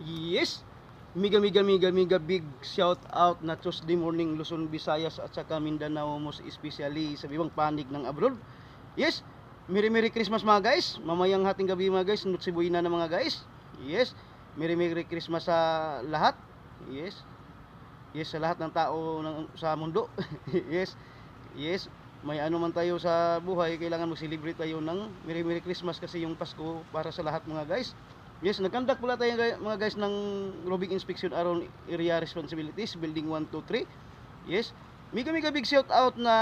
Yes, mega big shout out na Tuesday morning Luzon, Visayas at saka Mindanao, most especially sa bibang panig ng abroad. Yes, Merry Christmas mga guys. Mamayang hating gabi mga guys, Noche Buena na mga guys. Yes, Merry Christmas sa lahat. Yes. Yes, sa lahat ng tao sa mundo. Yes. Yes, may ano man tayo sa buhay, kailangan mag-celebrate tayo ng Merry Christmas kasi yung Pasko para sa lahat mga guys. Yes, nagkandak pala tayo mga guys ng roving inspection around area responsibilities, building 1, 2, 3. Yes, mega big shout out na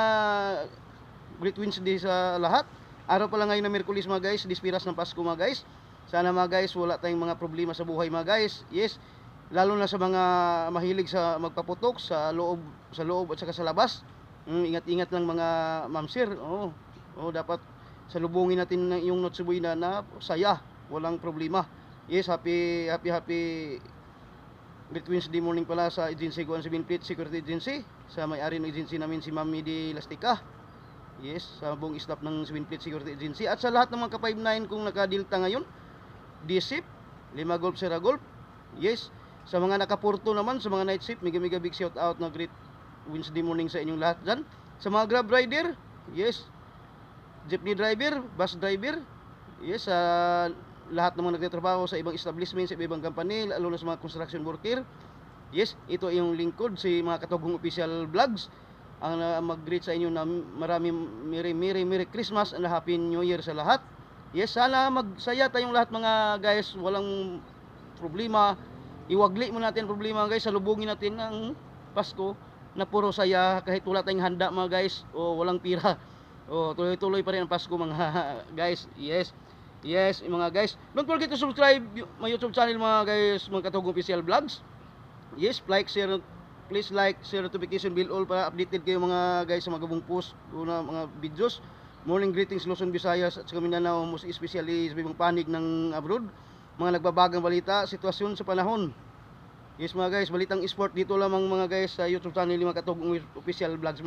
Great Wednesday sa lahat. Araw pala ngayon na Miyerkules mga guys, dispiras ng Pasko mga guys. Sana mga guys wala tayong mga problema sa buhay mga guys. Yes, lalo na sa mga mahilig sa magpaputok sa loob at saka sa labas. Ingat-ingat lang mga ma'am sir. Dapat salubungin natin yung Noche Buena na saya, walang problema. Yes, happy Great Wednesday morning pala sa agency ko, sa Binplit Security Agency, sa may-ari ng agency namin si Mami Di Lastica. Yes, sa buong staff ng Binplit Security Agency at sa lahat ng mga ka-59 kung nakadilta ngayon. D-Sip, 5 Golf Sierra Golf. Yes, sa mga nakapurto naman, sa mga night shift, mega big shout out na Great Wednesday morning sa inyong lahat dyan. Sa mga Grab rider, yes, jeepney driver, bus driver, yes, sa lahat ng mga nagtatrabaho sa ibang establishment, sa ibang company, lalo na sa mga construction worker. Yes, ito yung lingkod si mga Katugong Official Vlogs ang mag-greet sa inyo na Merry Christmas and Happy New Year sa lahat. Yes, sana magsaya tayong lahat mga guys, walang problema. Iwagli mo natin problema guys, salubungin natin ng Pasko na puro saya kahit wala tayong handa mga guys o walang pira. Tuloy-tuloy pa rin ang Pasko mga guys. Yes, mga guys. Don't forget to subscribe my YouTube channel mga guys, mga Katugong Official Vlogs. Yes, please like, share, notification bell all para updated kayo mga guys sa mga gabong post o na mga videos. Morning greetings Luzon, Visayas at sa Mindanao, most especially sa bibang panig ng abroad. Mga nagbabagang balita, sitwasyon sa panahon. Yes mga guys, balitang sport dito lamang mga guys sa YouTube channel ni mga Katugong Official Vlogs.